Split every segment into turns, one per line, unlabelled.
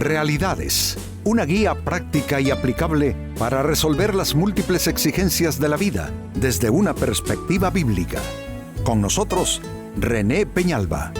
Realidades, una guía práctica y aplicable para resolver las múltiples exigencias de la vida desde una perspectiva bíblica. Con nosotros, René Peñalba.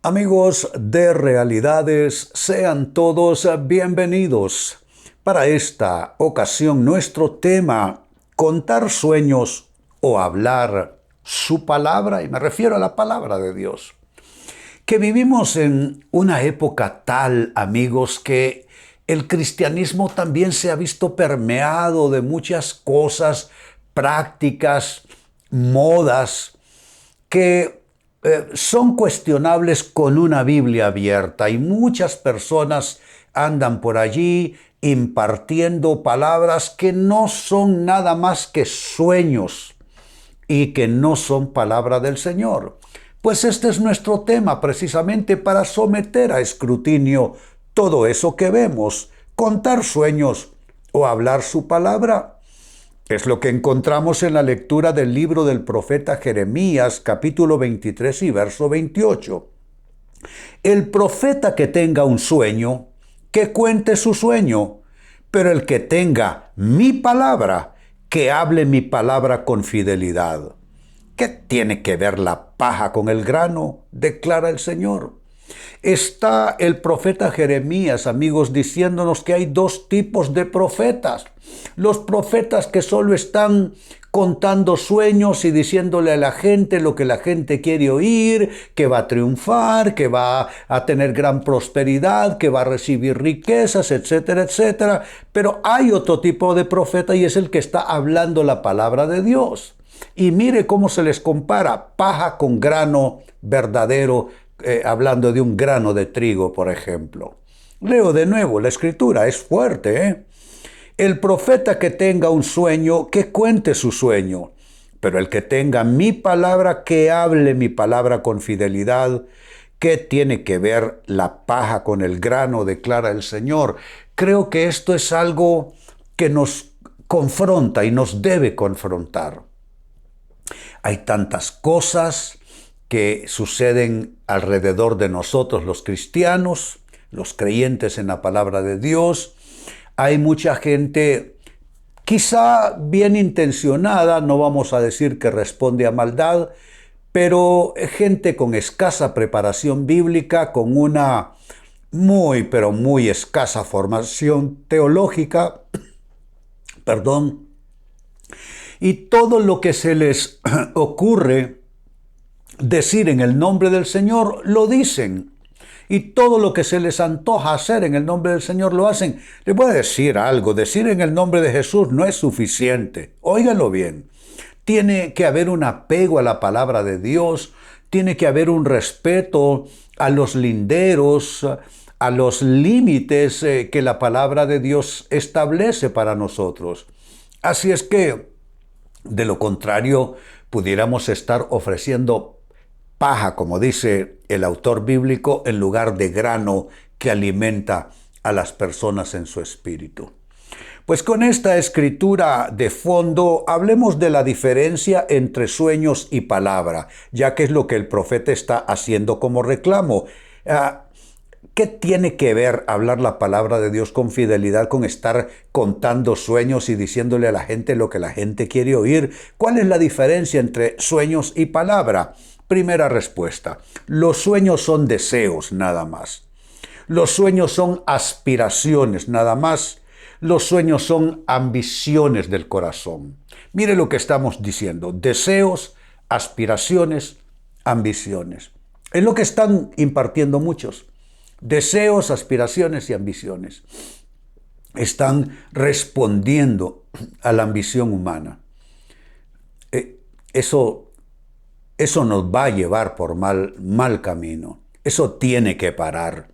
Amigos de Realidades, sean todos bienvenidos. Para esta ocasión, nuestro tema, contar sueños o hablar su palabra, y me refiero a la palabra de Dios. Que vivimos en una época tal, amigos, que el cristianismo también se ha visto permeado de muchas cosas, prácticas, modas, que son cuestionables con una Biblia abierta, y muchas personas andan por allí impartiendo palabras que no son nada más que sueños y que no son palabra del Señor. Pues este es nuestro tema, precisamente para someter a escrutinio todo eso que vemos, contar sueños o hablar su palabra. Es lo que encontramos en la lectura del libro del profeta Jeremías, capítulo 23 y verso 28. El profeta que tenga un sueño, que cuente su sueño, pero el que tenga mi palabra, que hable mi palabra con fidelidad. ¿Qué tiene que ver la paja con el grano?, declara el Señor. Está el profeta Jeremías, amigos, diciéndonos que hay dos tipos de profetas. Los profetas que solo están contando sueños y diciéndole a la gente lo que la gente quiere oír, que va a triunfar, que va a tener gran prosperidad, que va a recibir riquezas, etcétera, etcétera. Pero hay otro tipo de profeta y es el que está hablando la palabra de Dios. Y mire cómo se les compara paja con grano verdadero, hablando de un grano de trigo, por ejemplo. Leo de nuevo, la escritura es fuerte, El profeta que tenga un sueño, que cuente su sueño, pero el que tenga mi palabra, que hable mi palabra con fidelidad. ¿Qué tiene que ver la paja con el grano?, declara el Señor. Creo que esto es algo que nos confronta y nos debe confrontar. Hay tantas cosas que suceden alrededor de nosotros los cristianos, los creyentes en la palabra de Dios. Hay mucha gente, quizá bien intencionada, no vamos a decir que responde a maldad, pero gente con escasa preparación bíblica, con una pero muy escasa formación teológica, y todo lo que se les ocurre decir en el nombre del Señor, lo dicen. Y todo lo que se les antoja hacer en el nombre del Señor, lo hacen. Les voy a decir algo, decir en el nombre de Jesús no es suficiente. Óiganlo bien. Tiene que haber un apego a la palabra de Dios, tiene que haber un respeto a los linderos, a los límites que la palabra de Dios establece para nosotros. Así es que, de lo contrario, pudiéramos estar ofreciendo paja, como dice el autor bíblico, en lugar de grano que alimenta a las personas en su espíritu. Pues con esta escritura de fondo, hablemos de la diferencia entre sueños y palabra, ya que es lo que el profeta está haciendo como reclamo. ¿Qué tiene que ver hablar la palabra de Dios con fidelidad con estar contando sueños y diciéndole a la gente lo que la gente quiere oír? ¿Cuál es la diferencia entre sueños y palabra? Primera respuesta, los sueños son deseos nada más. Los sueños son aspiraciones nada más. Los sueños son ambiciones del corazón. Mire lo que estamos diciendo, deseos, aspiraciones, ambiciones. Es lo que están impartiendo muchos. Deseos, aspiraciones y ambiciones. Están respondiendo a la ambición humana. Eso nos va a llevar por mal camino. Eso tiene que parar.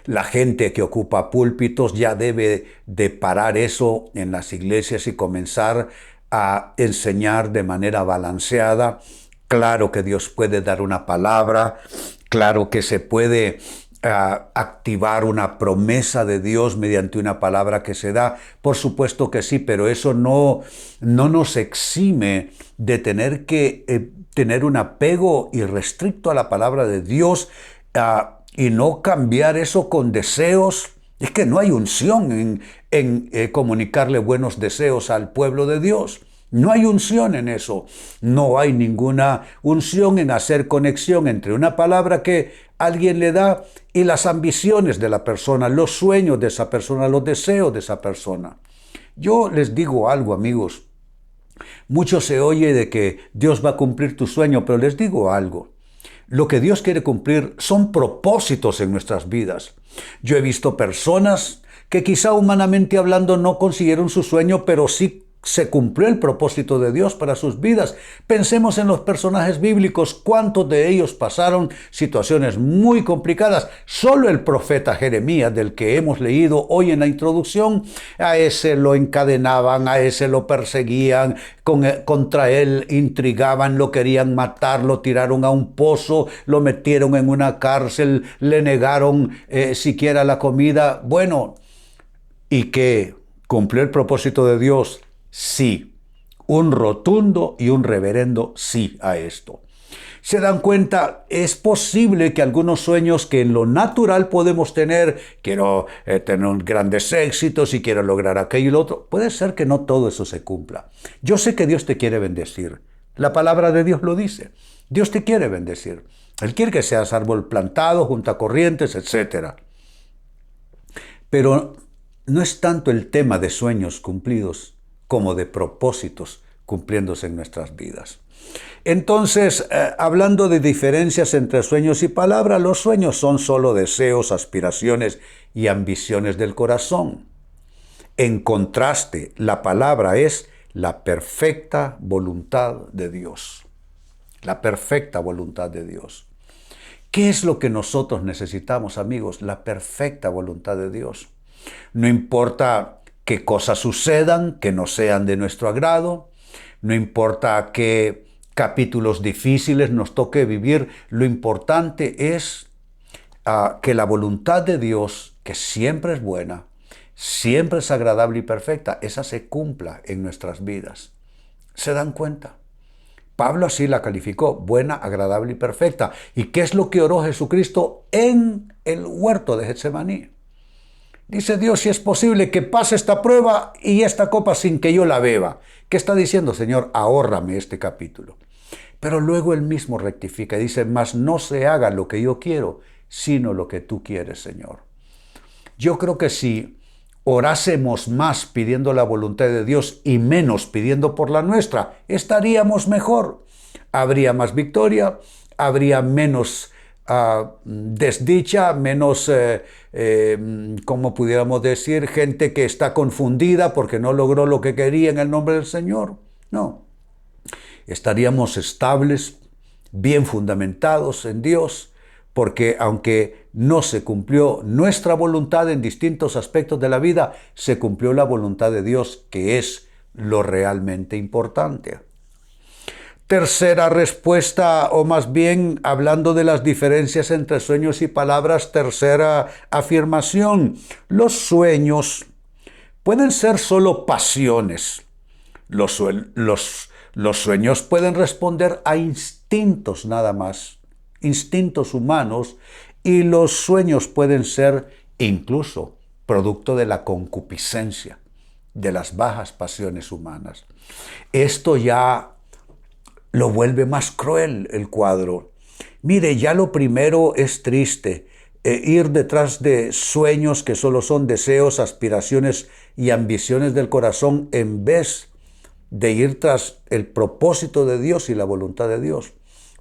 La gente que ocupa púlpitos ya debe de parar eso en las iglesias y comenzar a enseñar de manera balanceada. Claro que Dios puede dar una palabra, claro que se puede activar una promesa de Dios mediante una palabra que se da? Por supuesto que sí, pero eso no nos exime de tener que tener un apego irrestricto a la palabra de Dios y no cambiar eso con deseos. Es que no hay unción en comunicarle buenos deseos al pueblo de Dios. No hay unción en eso. No hay ninguna unción en hacer conexión entre una palabra que alguien le da y las ambiciones de la persona, los sueños de esa persona, los deseos de esa persona. Yo les digo algo, amigos. Mucho se oye de que Dios va a cumplir tu sueño, pero les digo algo. Lo que Dios quiere cumplir son propósitos en nuestras vidas. Yo he visto personas que quizá humanamente hablando no consiguieron su sueño, pero sí se cumplió el propósito de Dios para sus vidas. Pensemos en los personajes bíblicos, cuántos de ellos pasaron situaciones muy complicadas. Solo el profeta Jeremías, del que hemos leído hoy en la introducción, a ese lo encadenaban, a ese lo perseguían, contra él intrigaban, lo querían matar, lo tiraron a un pozo, lo metieron en una cárcel, le negaron siquiera la comida. Bueno, ¿y qué? ¿Cumplió el propósito de Dios? Sí, un rotundo y un reverendo sí a esto. ¿Se dan cuenta? Es posible que algunos sueños que en lo natural podemos tener, quiero tener grandes éxitos y quiero lograr aquello y lo otro, puede ser que no todo eso se cumpla. Yo sé que Dios te quiere bendecir. La palabra de Dios lo dice. Dios te quiere bendecir. Él quiere que seas árbol plantado junto a corrientes, etc. Pero no es tanto el tema de sueños cumplidos como de propósitos cumpliéndose en nuestras vidas. Entonces, hablando de diferencias entre sueños y palabra, los sueños son solo deseos, aspiraciones y ambiciones del corazón. En contraste, la palabra es la perfecta voluntad de Dios. La perfecta voluntad de Dios. ¿Qué es lo que nosotros necesitamos, amigos? La perfecta voluntad de Dios. No importa qué cosas sucedan que no sean de nuestro agrado, no importa qué capítulos difíciles nos toque vivir, lo importante es que la voluntad de Dios, que siempre es buena, siempre es agradable y perfecta, esa se cumpla en nuestras vidas. ¿Se dan cuenta? Pablo así la calificó, buena, agradable y perfecta. ¿Y qué es lo que oró Jesucristo en el huerto de Getsemaní? Dice Dios, si es posible que pase esta prueba y esta copa sin que yo la beba. ¿Qué está diciendo, Señor? Ahórrame este capítulo. Pero luego él mismo rectifica y dice, mas no se haga lo que yo quiero, sino lo que tú quieres, Señor. Yo creo que si orásemos más pidiendo la voluntad de Dios y menos pidiendo por la nuestra, estaríamos mejor. Habría más victoria, habría menos desdicha, menos, como pudiéramos decir, gente que está confundida porque no logró lo que quería en el nombre del Señor. No, estaríamos estables, bien fundamentados en Dios, porque aunque no se cumplió nuestra voluntad en distintos aspectos de la vida, se cumplió la voluntad de Dios, que es lo realmente importante. Tercera respuesta, o más bien hablando de las diferencias entre sueños y palabras, tercera afirmación. Los sueños pueden ser solo pasiones. Los sueños pueden responder a instintos nada más, instintos humanos, y los sueños pueden ser incluso producto de la concupiscencia, de las bajas pasiones humanas. Esto ya lo vuelve más cruel el cuadro. Mire, ya lo primero es triste, ir detrás de sueños que solo son deseos, aspiraciones y ambiciones del corazón en vez de ir tras el propósito de Dios y la voluntad de Dios.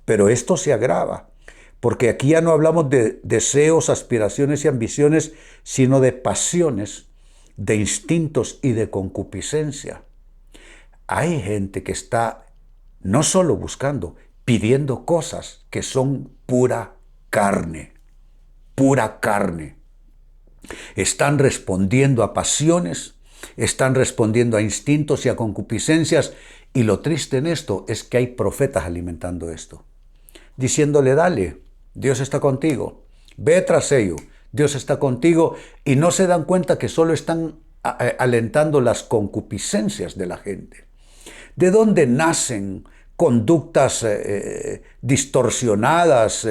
Pero esto se agrava, porque aquí ya no hablamos de deseos, aspiraciones y ambiciones, sino de pasiones, de instintos y de concupiscencia. Hay gente que está no solo buscando, pidiendo cosas que son pura carne, pura carne. Están respondiendo a pasiones, están respondiendo a instintos y a concupiscencias, y lo triste en esto es que hay profetas alimentando esto, diciéndole, dale, Dios está contigo, Ve tras ello. Dios está contigo y no se dan cuenta que solo están alentando las concupiscencias de la gente. ¿De dónde nacen conductas distorsionadas,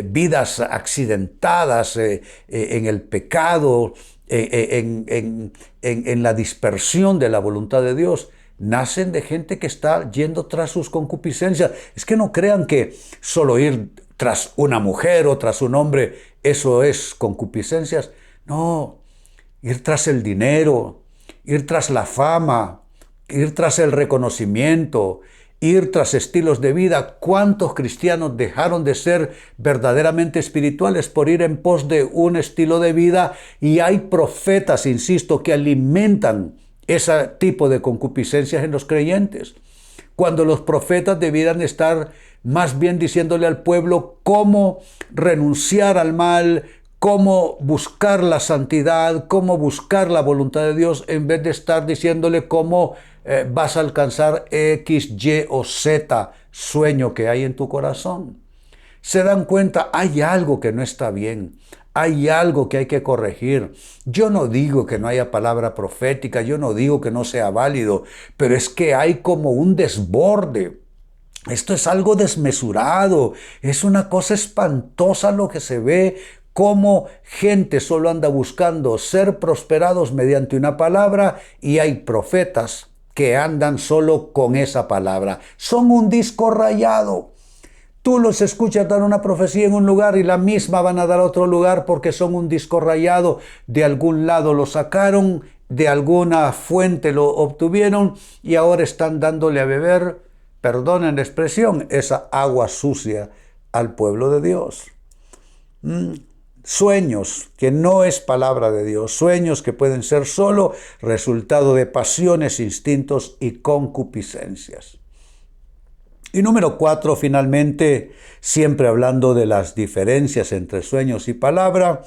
vidas accidentadas en el pecado, en la dispersión de la voluntad de Dios? Nacen de gente que está yendo tras sus concupiscencias. Es que no crean que solo ir tras una mujer o tras un hombre, eso es concupiscencias. No, ir tras el dinero, ir tras la fama, ir tras el reconocimiento, ir tras estilos de vida. ¿Cuántos cristianos dejaron de ser verdaderamente espirituales por ir en pos de un estilo de vida? Y hay profetas, insisto, que alimentan ese tipo de concupiscencias en los creyentes, cuando los profetas debieran estar más bien diciéndole al pueblo cómo renunciar al mal, cómo buscar la santidad, cómo buscar la voluntad de Dios, en vez de estar diciéndole cómo vas a alcanzar X, Y o Z sueño que hay en tu corazón. Se dan cuenta, hay algo que no está bien, hay algo que hay que corregir. Yo no digo que no haya palabra profética, yo no digo que no sea válido, pero es que hay como un desborde. Esto es algo desmesurado, es una cosa espantosa lo que se ve, cómo gente solo anda buscando ser prosperados mediante una palabra y hay profetas que andan solo con esa palabra. Son un disco rayado. Tú los escuchas dar una profecía en un lugar y la misma van a dar a otro lugar porque son un disco rayado. De algún lado lo sacaron, de alguna fuente lo obtuvieron y ahora están dándole a beber, perdonen la expresión, esa agua sucia al pueblo de Dios. Sueños que no es palabra de Dios, sueños que pueden ser solo resultado de pasiones, instintos y concupiscencias. Y número 4, finalmente, siempre hablando de las diferencias entre sueños y palabra,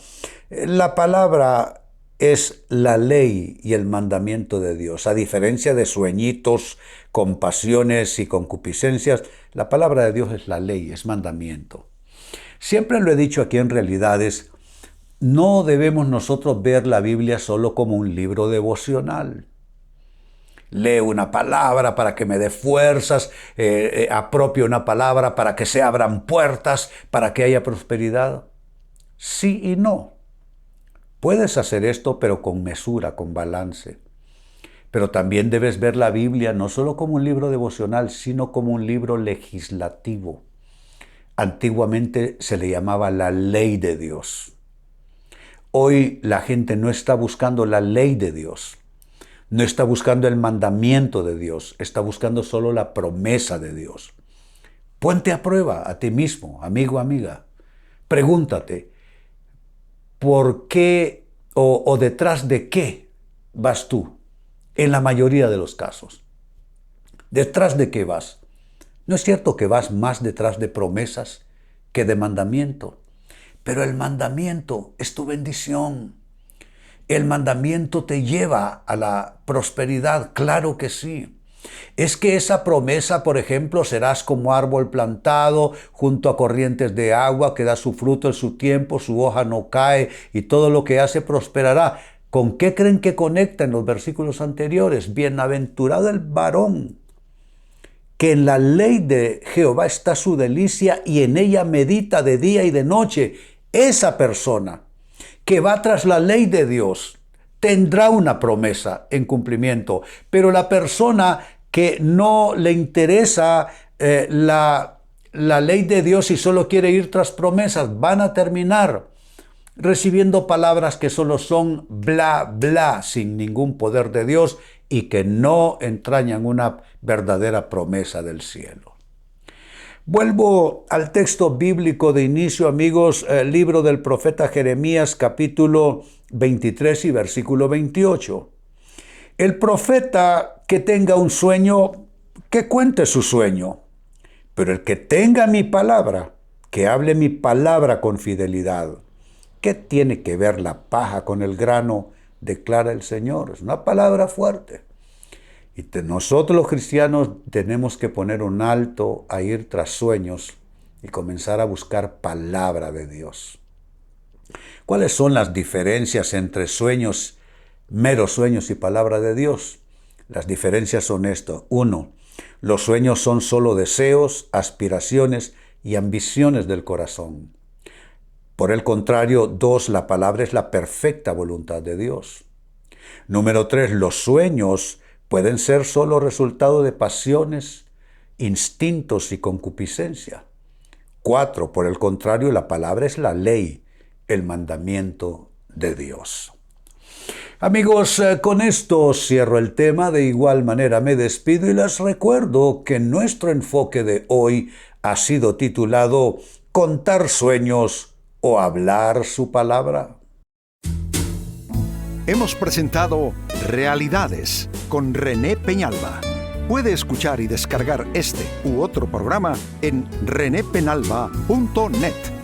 la palabra es la ley y el mandamiento de Dios. A diferencia de sueñitos, con pasiones y concupiscencias, la palabra de Dios es la ley, es mandamiento. Siempre lo he dicho aquí en Realidades, no debemos nosotros ver la Biblia solo como un libro devocional. Leo una palabra para que me dé fuerzas, apropio una palabra para que se abran puertas, para que haya prosperidad. Sí y no. Puedes hacer esto, pero con mesura, con balance. Pero también debes ver la Biblia no solo como un libro devocional, sino como un libro legislativo. Antiguamente se le llamaba la ley de Dios. Hoy la gente no está buscando la ley de Dios. No está buscando el mandamiento de Dios, está buscando solo la promesa de Dios. Ponte a prueba a ti mismo, amigo, amiga. Pregúntate, ¿por qué o detrás de qué vas tú? En la mayoría de los casos. ¿Detrás de qué vas? ¿No es cierto que vas más detrás de promesas que de mandamiento? Pero el mandamiento es tu bendición. El mandamiento te lleva a la prosperidad, claro que sí. Es que esa promesa, por ejemplo, serás como árbol plantado junto a corrientes de agua, que da su fruto en su tiempo, su hoja no cae y todo lo que hace prosperará. ¿Con qué creen que conecta en los versículos anteriores? Bienaventurado el varón, que en la ley de Jehová está su delicia y en ella medita de día y de noche. Esa persona que va tras la ley de Dios tendrá una promesa en cumplimiento, pero la persona que no le interesa la ley de Dios y solo quiere ir tras promesas, van a terminar recibiendo palabras que solo son bla, bla, sin ningún poder de Dios y que no entrañan una verdadera promesa del cielo. Vuelvo al texto bíblico de inicio, amigos, libro del profeta Jeremías, capítulo 23 y versículo 28. El profeta que tenga un sueño, que cuente su sueño, pero el que tenga mi palabra, que hable mi palabra con fidelidad. ¿Qué tiene que ver la paja con el grano? Declara el Señor. Es una palabra fuerte. Y nosotros los cristianos tenemos que poner un alto a ir tras sueños y comenzar a buscar palabra de Dios. ¿Cuáles son las diferencias entre sueños, meros sueños y palabra de Dios? Las diferencias son esto. 1. Los sueños son solo deseos, aspiraciones y ambiciones del corazón. Por el contrario, 2. La palabra es la perfecta voluntad de Dios. Número 3. Los sueños pueden ser solo resultado de pasiones, instintos y concupiscencia. 4. Por el contrario, la palabra es la ley, el mandamiento de Dios. Amigos, con esto cierro el tema. De igual manera me despido y les recuerdo que nuestro enfoque de hoy ha sido titulado ¿Contar sueños o hablar su palabra?
Hemos presentado Realidades con René Peñalba. Puede escuchar y descargar este u otro programa en renépenalba.net.